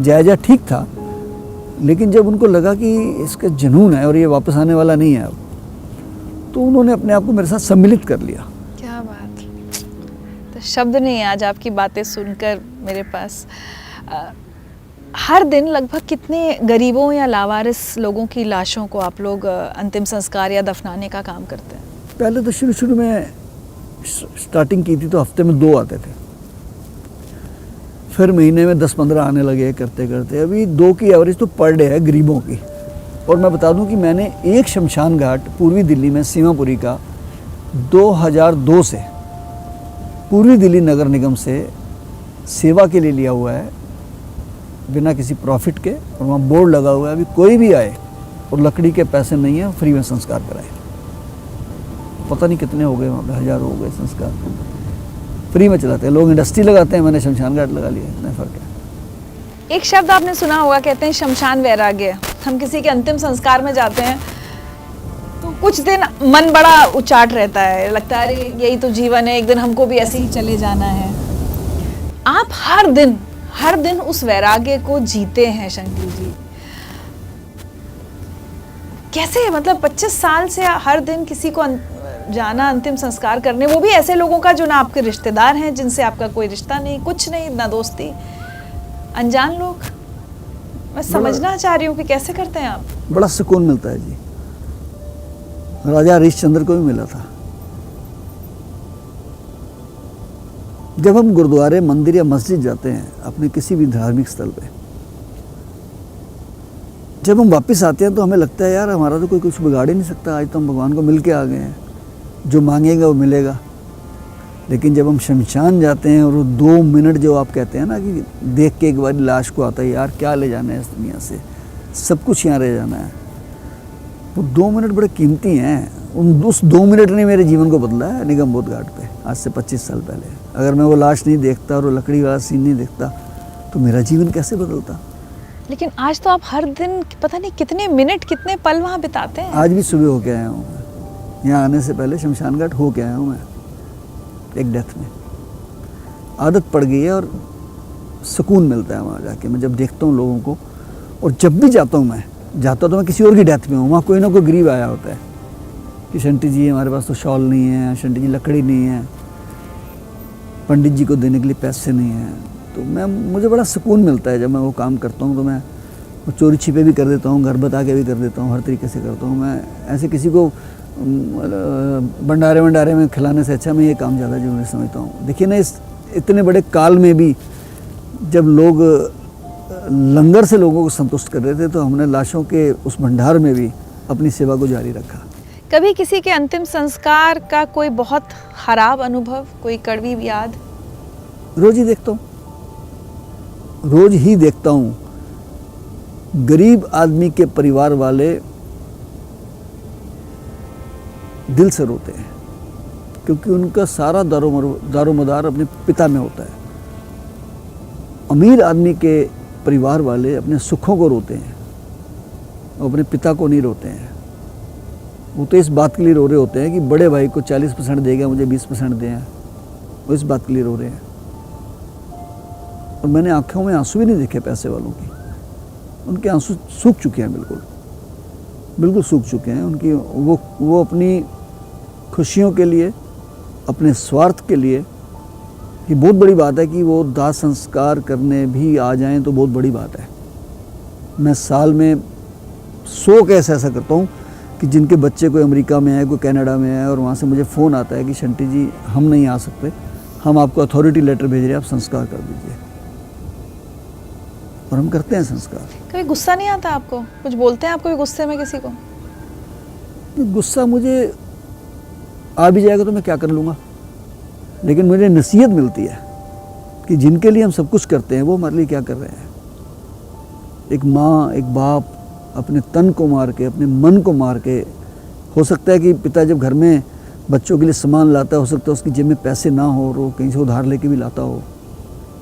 जायजा ठीक था, लेकिन जब उनको लगा कि इसका जुनून है और ये वापस आने वाला नहीं है अब, तो उन्होंने अपने आप को मेरे साथ सम्मिलित कर लिया। क्या बात, तो शब्द नहीं है आज आपकी बातें सुनकर मेरे पास। हर दिन लगभग कितने गरीबों या लावारिस लोगों की लाशों को आप लोग अंतिम संस्कार या दफनाने का काम करते हैं? पहले तो शुरू में स्टार्टिंग की थी तो हफ्ते में 2 आते थे, फिर महीने में 10-15 आने लगे करते करते। अभी 2 की एवरेज तो पर डे है गरीबों की। और मैं बता दूं कि मैंने एक शमशान घाट पूर्वी दिल्ली में सीमापुरी का 2002 से पूर्वी दिल्ली नगर निगम से सेवा के लिए लिया हुआ है, बिना किसी प्रॉफिट के। और वहाँ बोर्ड लगा हुआ है, अभी कोई भी आए और लकड़ी के पैसे नहीं है, फ्री में संस्कार कराए। पता नहीं कितने हो गए वहाँ पे, 1000 हो गए संस्कार फ्री में चलाते हैं। लोग इंडस्ट्री लगाते हैं, मैंने शमशान घाट लगा लिया, इतना फ़र्क है। एक शब्द आपने सुना होगा, कहते हैं शमशान वैराग्य। हम किसी के अंतिम संस्कार में जाते हैं तो कुछ दिन मन बड़ा उचाट रहता है, लगता है अरे यही तो जीवन है, एक दिन हमको भी ऐसे ही चले जाना है। आप हर दिन उस वैराग्य को जीते हैं शंकर जी, कैसे? मतलब 25 साल से हर दिन किसी को जाना, अंतिम संस्कार करने, वो भी ऐसे लोगों का जो ना आपके रिश्तेदार हैं, जिनसे आपका कोई रिश्ता नहीं, कुछ नहीं, ना दोस्ती, अनजान लोग। मैं समझना चाह रही हूँ कि कैसे करते हैं आप। बड़ा सुकून मिलता है जी। राजा हरिश्चंद्र को भी मिला था। जब हम गुरुद्वारे, मंदिर या मस्जिद जाते हैं, अपने किसी भी धार्मिक स्थल पे, जब हम वापस आते हैं तो हमें लगता है यार हमारा तो कोई कुछ बिगाड़ ही नहीं सकता, आज तो हम भगवान को मिल के आ गए हैं, जो मांगेगा वो मिलेगा। लेकिन जब हम शमशान जाते हैं और वो 2 मिनट जो आप कहते हैं ना कि देख के एक बार लाश को आता है, यार क्या ले जाना है इस दुनिया से, सब कुछ यहाँ रह जाना है, वो 2 मिनट बड़े कीमती हैं। उस 2 मिनट ने मेरे जीवन को बदला है निगम बोध घाट पे, आज से 25 साल पहले। अगर मैं वो लाश नहीं देखता और वो लकड़ी वाला सीन नहीं देखता तो मेरा जीवन कैसे बदलता। लेकिन आज तो आप हर दिन पता नहीं कितने मिनट, कितने पल वहाँ बिताते हैं। आज भी सुबह होके आया हूँ, यहाँ आने से पहले शमशान घाट होके आया हूँ मैं, एक डेथ में। आदत पड़ गई है और सुकून मिलता है वहाँ जाके। मैं जब देखता हूँ लोगों को, और जब भी जाता हूँ मैं किसी और की डेथ में हूँ, वहाँ कोई ना कोई गरीब आया होता है कि शंटी जी हमारे पास तो शॉल नहीं है, शंटी जी लकड़ी नहीं है, पंडित जी को देने के लिए पैसे नहीं हैं। तो मुझे बड़ा सुकून मिलता है जब मैं वो काम करता हूँ। तो मैं वो चोरी छिपे भी कर देता हूँ, घर बता के भी कर देता हूँ, हर तरीके से करता हूँ। मैं ऐसे किसी को भंडारे में खिलाने से अच्छा मैं ये काम ज़्यादा जरूरी समझता हूँ। देखिए ना, इस इतने बड़े काल में भी जब लोग लंगर से लोगों को संतुष्ट कर रहे थे, तो हमने लाशों के उस भंडार में भी अपनी सेवा को जारी रखा। कभी किसी के अंतिम संस्कार का कोई बहुत खराब अनुभव, कोई कड़वी याद? रोज ही देखता हूँ गरीब आदमी के परिवार वाले दिल से रोते हैं, क्योंकि उनका सारा दारोमदार अपने पिता में होता है। अमीर आदमी के परिवार वाले अपने सुखों को रोते हैं, वो अपने पिता को नहीं रोते हैं। वो तो इस बात के लिए रो रहे होते हैं कि बड़े भाई को 40% देगा, मुझे 20% दें, वो इस बात के लिए रो रहे हैं। और मैंने आंखों में आंसू भी नहीं देखे पैसे वालों की, उनके आंसू सूख चुके हैं, बिल्कुल सूख चुके हैं। उनकी वो अपनी खुशियों के लिए, अपने स्वार्थ के लिए, ये बहुत बड़ी बात है कि वो दाह संस्कार करने भी आ जाएं तो बहुत बड़ी बात है। मैं साल में 100 केस ऐसा करता हूँ कि जिनके बच्चे कोई अमेरिका में है, कोई कनाडा में है, और वहाँ से मुझे फ़ोन आता है कि शंटी जी हम नहीं आ सकते, हम आपको अथॉरिटी लेटर भेज रहे हैं, आप संस्कार कर दीजिए। और हम करते हैं संस्कार। कभी गुस्सा नहीं आता आपको? कुछ बोलते हैं आप कभी गुस्से में किसी को? गुस्सा मुझे आ भी जाएगा तो मैं क्या कर लूँगा, लेकिन मुझे नसीहत मिलती है कि जिनके लिए हम सब कुछ करते हैं वो हमारे लिए क्या कर रहे हैं। एक माँ, एक बाप अपने तन को मार के, अपने मन को मार के, हो सकता है कि पिता जब घर में बच्चों के लिए सामान लाता है, हो सकता है उसकी जेब में पैसे ना हो और वो कहीं से उधार लेके भी लाता हो,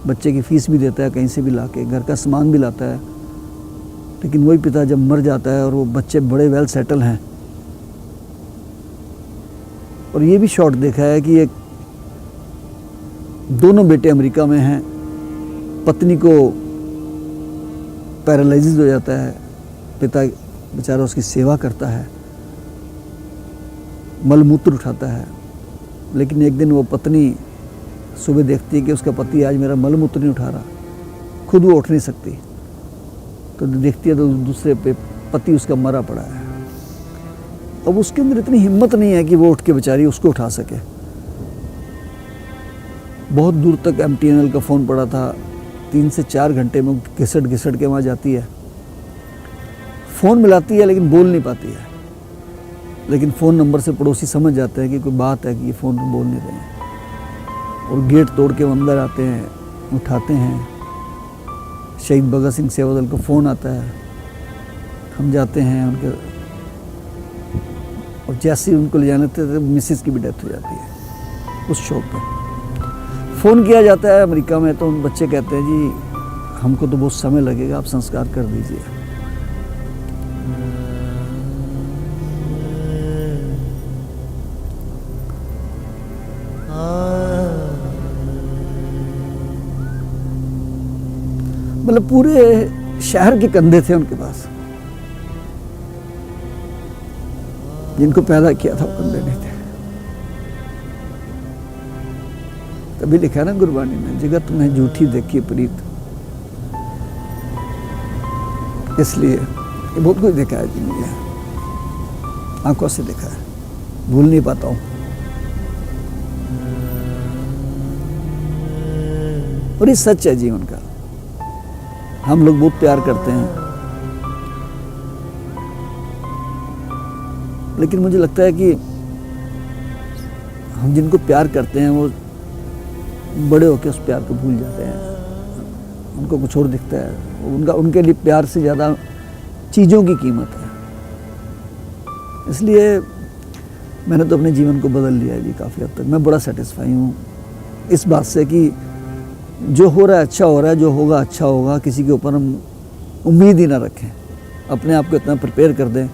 बच्चे की फीस भी देता है कहीं से भी लाके, घर का सामान भी लाता है। लेकिन वही पिता जब मर जाता है और वो बच्चे बड़े वेल सेटल हैं, और ये भी शॉट देखा है कि एक दोनों बेटे अमेरिका में हैं, पत्नी को पैरालिसिस हो जाता है, पिता बेचारा उसकी सेवा करता है, मलमूत्र उठाता है, लेकिन एक दिन वो पत्नी सुबह देखती है कि उसका पति आज मेरा मलमूत्र नहीं उठा रहा, खुद वो उठ नहीं सकती, तो देखती है तो दूसरे पे पति उसका मरा पड़ा है। अब उसके अंदर इतनी हिम्मत नहीं है कि वो उठ के बेचारी उसको उठा सके। बहुत दूर तक MTNL का फ़ोन पड़ा था, 3 से 4 घंटे में घिसट घिसट के वहाँ जाती है, फ़ोन मिलाती है लेकिन बोल नहीं पाती है, लेकिन फ़ोन नंबर से पड़ोसी समझ जाते हैं कि कोई बात है कि ये फ़ोन बोल नहीं रहे हैं, और गेट तोड़ के वो अंदर आते हैं, उठाते हैं। शहीद भगत सिंह सेवा दल का फ़ोन आता है, हम जाते हैं उनके, और जैसे ही उनको ले जाने थे मिसिस की भी डेथ हो जाती है उस शौक पे। फ़ोन किया जाता है अमेरिका में, तो उन बच्चे कहते हैं जी हमको तो बहुत समय लगेगा, आप संस्कार कर दीजिए। मतलब पूरे शहर के कंधे थे उनके पास, जिनको पैदा किया था वो कंधे नहीं थे। तभी लिखा ना गुरबानी में, जगत में झूठी देखी प्रीत, इसलिए ये बहुत कुछ देखा है जी मुझे, आंखों से देखा है, भूल नहीं पाता हूँ। और ये सच है जीवन का, हम लोग बहुत प्यार करते हैं, लेकिन मुझे लगता है कि हम जिनको प्यार करते हैं वो बड़े होकर उस प्यार को भूल जाते हैं, उनको कुछ और दिखता है, उनके लिए प्यार से ज़्यादा चीज़ों की कीमत है। इसलिए मैंने तो अपने जीवन को बदल लिया है जी काफ़ी हद तक। मैं बड़ा सेटिस्फाई हूँ इस बात से कि जो हो रहा है अच्छा हो रहा है, जो होगा अच्छा होगा, किसी के ऊपर हम उम्मीद ही ना रखें, अपने आप को इतना प्रिपेयर कर दें।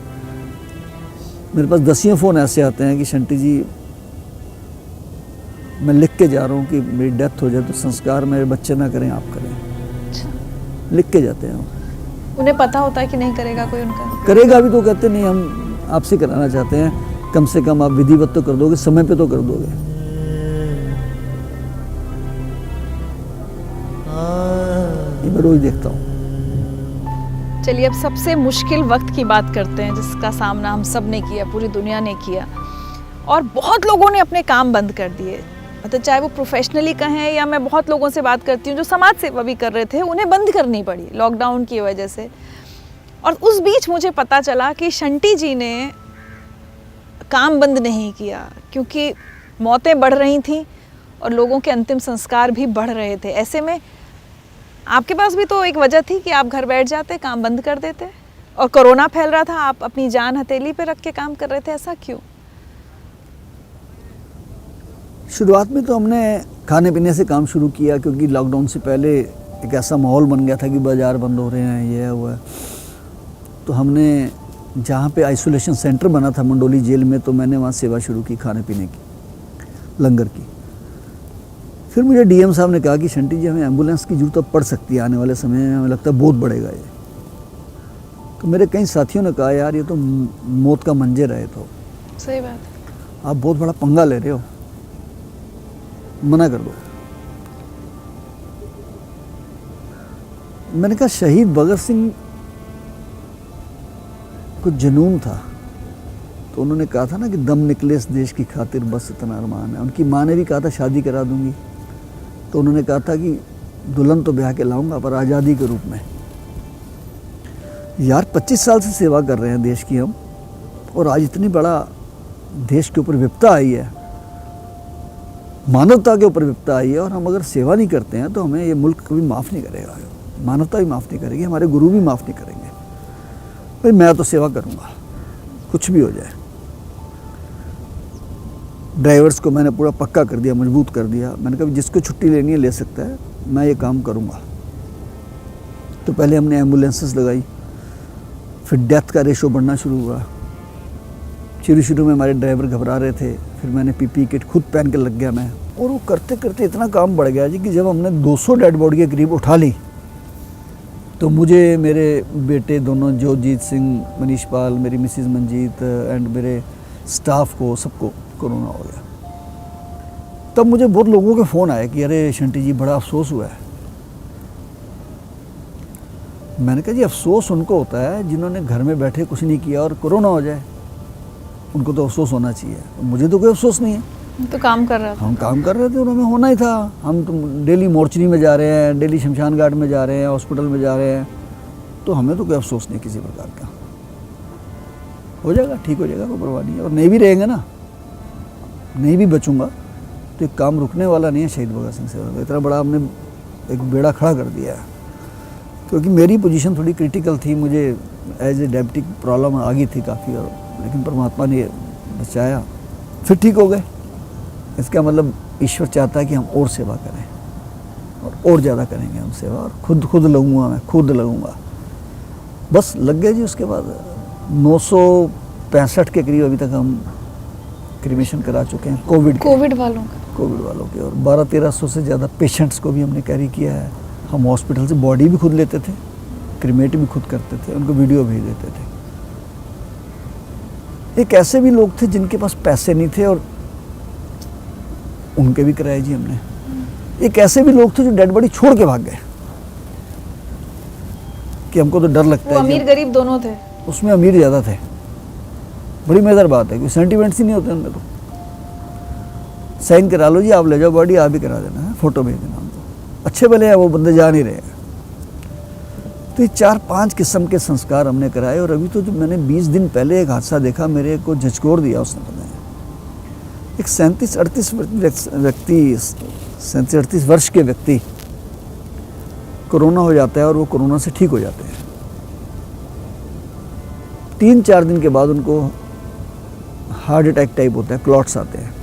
मेरे पास 10 फ़ोन ऐसे आते हैं कि शंटी जी मैं लिख के जा रहा हूँ कि मेरी डेथ हो जाए तो संस्कार मेरे बच्चे ना करें, आप करें। अच्छा। लिख के जाते हैं। उन्हें पता होता है कि नहीं करेगा कोई उनका? करेगा भी तो कहते नहीं, हम आपसे कराना चाहते हैं, कम से कम आप विधिवत तो कर दोगे, समय पे तो कर दोगे। ये मैं रोज देखता हूँ। चलिए अब सबसे मुश्किल वक्त की बात करते हैं, जिसका सामना हम सब ने किया, पूरी दुनिया ने किया, और बहुत लोगों ने अपने काम बंद कर दिए। मतलब चाहे वो प्रोफेशनली कहें या मैं बहुत लोगों से बात करती हूँ जो समाज सेवा भी कर रहे थे, उन्हें बंद करनी पड़ी लॉकडाउन की वजह से। और उस बीच मुझे पता चला कि शंटी जी ने काम बंद नहीं किया, क्योंकि मौतें बढ़ रही थीं और लोगों के अंतिम संस्कार भी बढ़ रहे थे। ऐसे में आपके पास भी तो एक वजह थी कि आप घर बैठ जाते, काम बंद कर देते, और कोरोना फैल रहा था, आप अपनी जान हथेली पे रख के काम कर रहे थे, ऐसा क्यों? शुरुआत में तो हमने खाने पीने से काम शुरू किया, क्योंकि लॉकडाउन से पहले एक ऐसा माहौल बन गया था कि बाज़ार बंद हो रहे हैं, ये हुआ है। तो हमने जहाँ पे आइसोलेशन सेंटर बना था मंडोली जेल में, तो मैंने वहाँ सेवा शुरू की खाने पीने की, लंगर की। फिर मुझे डीएम साहब ने कहा कि शंटी जी हमें एम्बुलेंस की जरूरत पड़ सकती है आने वाले समय में, हमें लगता है बहुत बढ़ेगा ये। तो मेरे कई साथियों ने कहा यार ये तो मौत का मंजर है, तो सही बात है, आप बहुत बड़ा पंगा ले रहे हो, मना कर दो। मैंने कहा शहीद भगत सिंह को जुनून था, तो उन्होंने कहा था ना कि दम निकले इस देश की खातिर बस इतना अरमान है। उनकी माँ ने भी कहा था शादी करा दूंगी, तो उन्होंने कहा था कि दुल्हन तो ब्याह के लाऊंगा पर आज़ादी के रूप में। यार 25 साल से सेवा कर रहे हैं देश की हम, और आज इतनी बड़ा देश के ऊपर विपदा आई है, मानवता के ऊपर विपदा आई है, और हम अगर सेवा नहीं करते हैं तो हमें ये मुल्क कभी माफ़ नहीं करेगा, मानवता भी माफ़ नहीं करेगी, हमारे गुरु भी माफ़ नहीं करेंगे। भाई मैं तो सेवा करूँगा कुछ भी हो जाए। ड्राइवर्स को मैंने पूरा पक्का कर दिया, मजबूत कर दिया। मैंने कहा जिसको छुट्टी लेनी है ले सकता है, मैं ये काम करूँगा। तो पहले हमने एम्बुलेंसेस लगाई, फिर डेथ का रेशो बढ़ना शुरू हुआ। शुरू में हमारे ड्राइवर घबरा रहे थे, फिर मैंने पीपी किट खुद पहन के लग गया मैं, और वो करते करते इतना काम बढ़ गया जी कि जब हमने 200 डेड बॉडी के करीब उठा ली, तो तो मुझे मेरे बेटे दोनों जोजीत सिंह, मनीष पाल, मेरी मिसिज़ मंजीत एंड मेरे स्टाफ को सबको कोरोना हो गया। तब मुझे बहुत लोगों के फ़ोन आए कि अरे शंटी जी बड़ा अफसोस हुआ है। मैंने कहा जी अफसोस उनको होता है जिन्होंने घर में बैठे कुछ नहीं किया और कोरोना हो जाए, उनको तो अफसोस होना चाहिए। मुझे तो कोई अफसोस नहीं है, तो काम कर रहा था। हम काम कर रहे थे और हमें होना ही था। हम तो डेली मोर्चरी में जा रहे हैं, डेली शमशान घाट में जा रहे हैं, हॉस्पिटल में जा रहे हैं, तो हमें तो कोई अफसोस नहीं किसी प्रकार का। हो जाएगा, ठीक हो जाएगा, कोई परवाह नहीं है। और नहीं भी रहेंगे ना, नहीं भी बचूंगा तो एक काम रुकने वाला नहीं है शहीद भगत सिंह से। इतना बड़ा हमने एक बेड़ा खड़ा कर दिया है, क्योंकि मेरी पोजीशन थोड़ी क्रिटिकल थी, मुझे एज ए डायबिटिक प्रॉब्लम आ गई थी काफ़ी, और लेकिन परमात्मा ने बचाया, फिर ठीक हो गए। इसका मतलब ईश्वर चाहता है कि हम और सेवा करें और ज़्यादा करेंगे हम सेवा, और खुद लगूंगा, मैं खुद लगूंगा। बस लग गए जी। उसके बाद 965 के करीब अभी तक हम क्रीमेशन करा चुके हैं कोविड वालों के, और 1200-1300 से ज़्यादा पेशेंट्स को भी हमने कैरी किया है। हम हॉस्पिटल से बॉडी भी खुद लेते थे, क्रीमेट भी खुद करते थे, उनको वीडियो भेज देते थे। एक ऐसे भी लोग थे जिनके पास पैसे नहीं थे और उनके भी कराए जी हमने। एक ऐसे भी लोग थे जो डेड बॉडी छोड़ के भाग गए कि हमको तो डर लगता वो है। अमीर गरीब दोनों थे, उसमें अमीर ज़्यादा थे। बड़ी मज़ेदार बात है, कोई सेंटिमेंट्स ही नहीं होते उनमें। तो साइन करा लो जी, आप ले जाओ बॉडी, आप ही करा देना है, फ़ोटो भेज देना हमको। अच्छे भले हैं वो बंदे, जा नहीं रहे हैं। तो ये 4-5 किस्म के संस्कार हमने कराए। और अभी तो जो मैंने 20 दिन पहले एक हादसा देखा, मेरे को झचकोर दिया उसने। पता है, एक 37-38 वर्ष के व्यक्ति कोरोना हो जाता है और वो कोरोना से ठीक हो जाते हैं। 3-4 दिन के बाद उनको हार्ट अटैक टाइप होता है, क्लॉट्स आते हैं,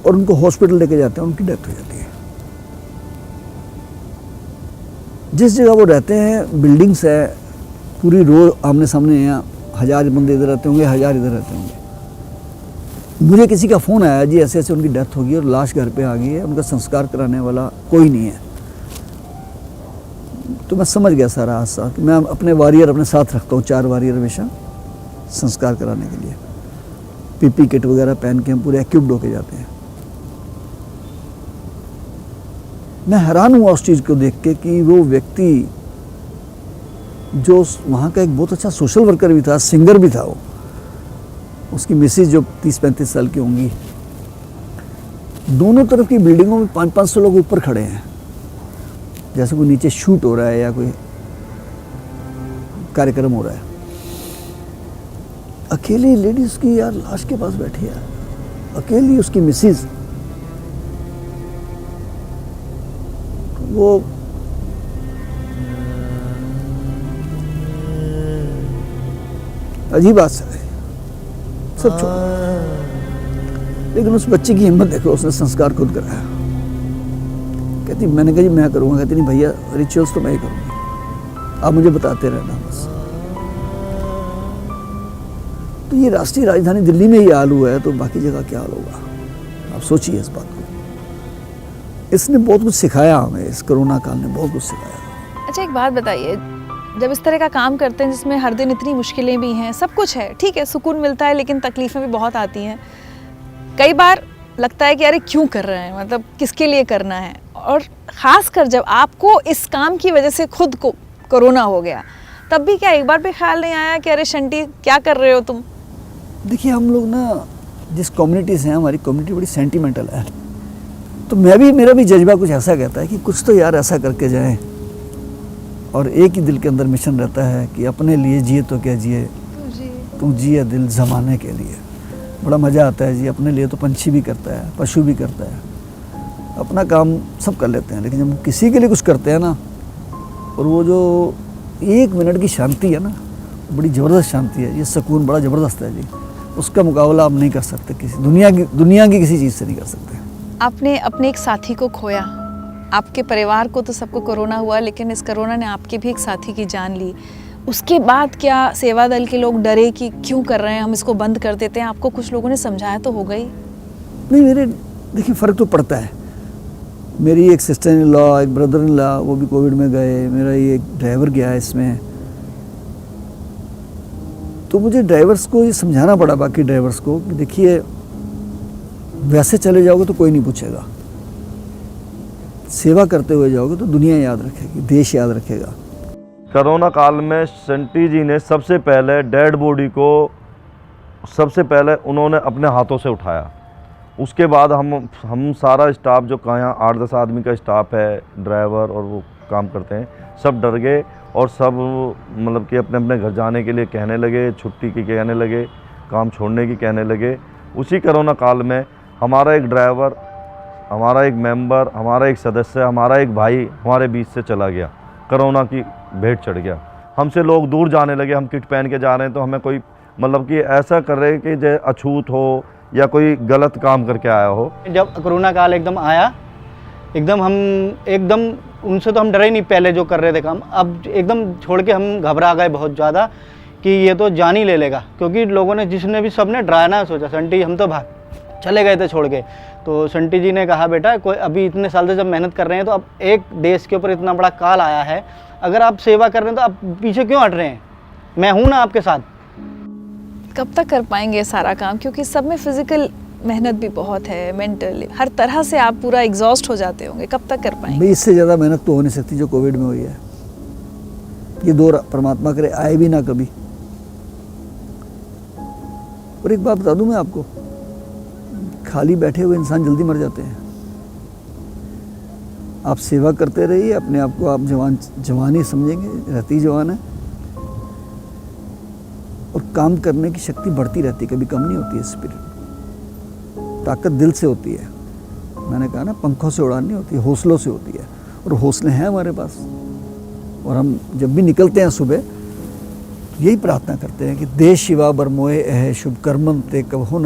और उनको हॉस्पिटल लेके जाते हैं, उनकी डेथ हो जाती है। जिस जगह वो रहते हैं बिल्डिंग्स है, पूरी रो आमने सामने हैं, 1000 बंदे इधर रहते होंगे, 1000 इधर रहते होंगे। मुझे किसी का फ़ोन आया जी ऐसे ऐसे उनकी डेथ होगी और लाश घर पे आ गई है, उनका संस्कार कराने वाला कोई नहीं है। तो मैं समझ गया सारा हादसा कि मैं अपने वॉरियर अपने साथ रखता हूँ, 4 वॉरियर हमेशा संस्कार कराने के लिए। पीपी किट वगैरह पहन के हम पूरे एक्यूप्ड होके जाते हैं। मैं हैरान हुआ उस चीज़ को देख के कि वो व्यक्ति जो वहाँ का एक बहुत अच्छा सोशल वर्कर भी था, सिंगर भी था, वो उसकी मिसेज जो 30-35 साल की होंगी, दोनों तरफ की बिल्डिंगों में 500-500 लोग ऊपर खड़े हैं, जैसे कोई नीचे शूट हो रहा है या कोई कार्यक्रम हो रहा है। अकेली लेडी उसकी यार लाश के पास बैठी है, अकेली उसकी मिसेज। वो अजीब बात है, सब छोड़। लेकिन उस बच्ची की हिम्मत देखो, उसने संस्कार खुद कराया। कहती मैंने कहा जी मैं करूँगा। कहती नहीं भैया, रिचुअल्स तो मैं ही करूँगी, आप मुझे बताते रहना बस। तो ये राष्ट्रीय राजधानी दिल्ली में ही हाल हुआ है, तो बाकी जगह क्या हाल होगा, आप सोचिए इस बात को। इसने बहुत कुछ सिखाया हमें, इस कोरोना काल ने बहुत कुछ सिखाया। अच्छा एक बात बताइए, जब इस तरह का काम करते हैं जिसमें हर दिन इतनी मुश्किलें भी हैं, सब कुछ है, ठीक है, सुकून मिलता है, लेकिन तकलीफ़ें भी बहुत आती हैं। कई बार लगता है कि अरे क्यों कर रहे हैं, मतलब किसके लिए करना है। और ख़ासकर जब आपको इस काम की वजह से खुद को कोरोना हो गया, तब भी क्या एक बार भी ख्याल नहीं आया कि अरे शंटी क्या कर रहे हो तुम? देखिए हम लोग ना जिस कम्युनिटी से हैं, हमारी कम्युनिटी बड़ी सेंटिमेंटल है, तो मेरा भी जज्बा कुछ ऐसा कहता है कि कुछ तो यार ऐसा करके जाएं। और एक ही दिल के अंदर मिशन रहता है कि अपने लिए जिए तो क्या जिए, तू जिए दिल ज़माने के लिए। बड़ा मज़ा आता है जी, अपने लिए तो पंछी भी करता है, पशु भी करता है, अपना काम सब कर लेते हैं, लेकिन जब किसी के लिए कुछ करते हैं ना, और वो जो 1 मिनट की शांति है ना, बड़ी ज़बरदस्त शांति है, ये सुकून बड़ा ज़बरदस्त है जी। उसका मुकाबला आप नहीं कर सकते, किसी दुनिया की किसी चीज़ से नहीं कर सकते। आपने अपने एक साथी को खोया, आपके परिवार को तो सबको कोरोना हुआ, लेकिन इस कोरोना ने आपके भी एक साथी की जान ली। उसके बाद क्या सेवा दल के लोग डरे कि क्यों कर रहे हैं, हम इसको बंद कर देते हैं? आपको कुछ लोगों ने समझाया तो होगा ही? नहीं, मेरे देखिए फ़र्क तो पड़ता है। मेरी एक सिस्टर इन लॉ, एक ब्रदर इन लॉ, वो भी कोविड में गए, मेरा ये एक ड्राइवर गया है इसमें। तो मुझे ड्राइवर्स को ये समझाना पड़ा, बाकी ड्राइवर्स को, कि देखिए वैसे चले जाओगे तो कोई नहीं पूछेगा, सेवा करते हुए जाओगे तो दुनिया याद रखेगी, देश याद रखेगा। कोरोना काल में शंटी जी ने सबसे पहले डेड बॉडी को सबसे पहले उन्होंने अपने हाथों से उठाया। उसके बाद हम सारा स्टाफ जो यहाँ 8-10 आदमी का स्टाफ है, ड्राइवर और वो काम करते हैं, सब डर गए और सब मतलब कि अपने अपने घर जाने के लिए कहने लगे, छुट्टी की कहने लगे, काम छोड़ने की कहने लगे। उसी कोरोना काल में हमारा एक ड्राइवर, हमारा एक मेंबर, हमारा एक सदस्य, हमारा एक भाई हमारे बीच से चला गया, कोरोना की भेंट चढ़ गया। हमसे लोग दूर जाने लगे, हम किट पहन के जा रहे हैं तो हमें कोई मतलब कि ऐसा कर रहे कि जो अछूत हो या कोई गलत काम करके आया हो। जब कोरोना काल एकदम आया, एकदम हम उनसे तो हम डरे ही नहीं पहले जो कर रहे थे काम, अब एकदम छोड़ के हम घबरा गए बहुत ज़्यादा कि ये तो जान ही ले लेगा, क्योंकि लोगों ने जिसने भी सबने डराना सोचा। संटी हम तो भाग चले गए थे छोड़ के, तो संटी जी ने कहा बेटा कोई अभी इतने साल से जब मेहनत कर रहे हैं तो अब एक देश के ऊपर इतना बड़ा काल आया है, अगर आप सेवा कर रहे हैं तो आप पीछे क्यों हट रहे हैं, मैं हूँ ना आपके साथ। कब तक कर पाएंगे सारा काम, क्योंकि सब में फिजिकल मेहनत भी बहुत है, मेंटल, हर तरह से आप पूरा एग्जॉस्ट हो जाते होंगे, कब तक कर पाएंगे? भाई इससे ज़्यादा मेहनत तो हो नहीं सकती जो कोविड में हुई है। ये दौर परमात्मा करे आए भी ना कभी। और एक बात बता दूं मैं आपको, खाली बैठे हुए इंसान जल्दी मर जाते हैं। आप सेवा करते रहिए, अपने आप को आप जवान ही समझेंगे, रहती जवान है, और काम करने की शक्ति बढ़ती रहती है, कभी कम नहीं होती है। स्पिरिट, ताकत दिल से होती है। मैंने कहा ना, पंखों से उड़ान नहीं होती, हौसलों से होती है, और हौसले हैं हमारे पास। और हम जब भी निकलते हैं सुबह यही प्रार्थना करते हैं कि देश शिवा बरमोए है शुभ कर्मन ते कबहो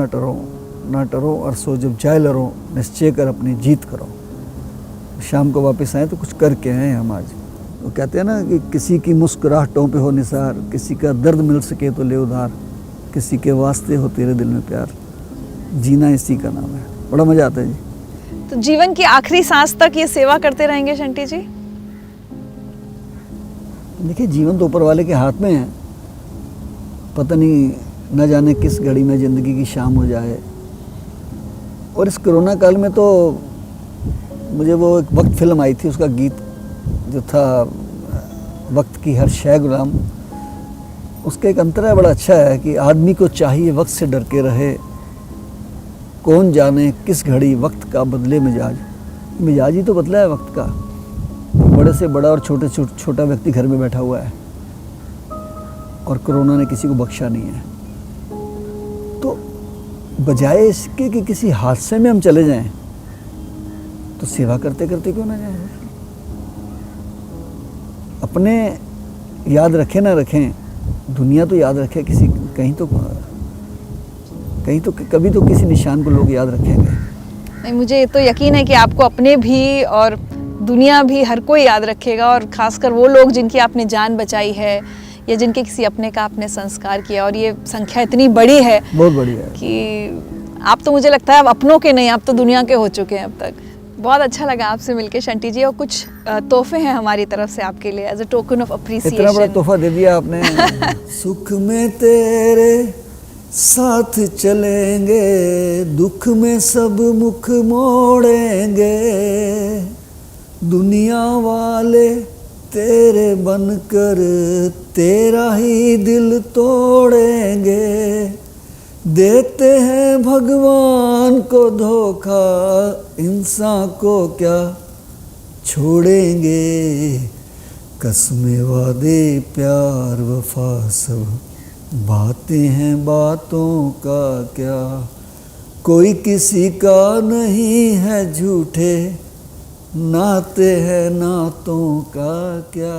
न टरो और सो जब जाए लरो, निश्चय कर अपनी जीत करो। शाम को वापस आए तो कुछ करके आए हम आज। वो कहते हैं ना कि किसी की मुस्कुराहटों पे हो निसार, किसी का दर्द मिल सके तो ले उधार, किसी के वास्ते हो तेरे दिल में प्यार, जीना इसी का नाम है। बड़ा मजा आता है जी। तो जीवन की आखिरी सांस तक ये सेवा करते रहेंगे शंटी जी? देखिए, जीवन तो ऊपर वाले के हाथ में है, पता नहीं न जाने किस घड़ी में ज़िंदगी की शाम हो जाए। और इस कोरोना काल में तो मुझे वो एक वक्त फिल्म आई थी, उसका गीत जो था, वक्त की हर शय गुलाम, उसका एक अंतरा बड़ा अच्छा है कि आदमी को चाहिए वक्त से डर के रहे, कौन जाने किस घड़ी वक्त का बदले मिजाज। मिजाज ही तो बदला है वक्त का। बड़े से बड़ा और छोटे से छोटा व्यक्ति घर में बैठा हुआ है, और कोरोना ने किसी को बख्शा नहीं है। तो बजाय इसके कि किसी हादसे में हम चले जाएं, तो सेवा करते करते क्यों ना जाएं। अपने याद रखें ना रखें, दुनिया तो याद रखे, किसी कहीं तो कभी तो किसी निशान को लोग याद रखेंगे। नहीं, मुझे ये तो यकीन है कि आपको अपने भी और दुनिया भी हर कोई याद रखेगा, और खासकर वो लोग जिनकी आपने जान बचाई है या जिनके किसी अपने का आपने संस्कार किया। और ये संख्या इतनी बड़ी है, बहुत बड़ी है, कि आप तो मुझे लगता है अब अपनों के नहीं, आप तो दुनिया के हो चुके हैं अब तक। बहुत अच्छा लगा आपसे मिलके शंटी जी, और कुछ तोहफे हैं हमारी तरफ से आपके लिए as a token of appreciation. इतना बड़ा तोहफा दे दिया आपने। सुख में तेरे साथ चलेंगे, दुख में सब मुख मोड़ेंगे, दुनिया वाले तेरे बनकर तेरा ही दिल तोड़ेंगे, देते हैं भगवान को धोखा, इंसान को क्या छोड़ेंगे, कसमें वादे प्यार वफा सब बातें हैं बातों का क्या, कोई किसी का नहीं है झूठे, नाते हैं नातों का क्या।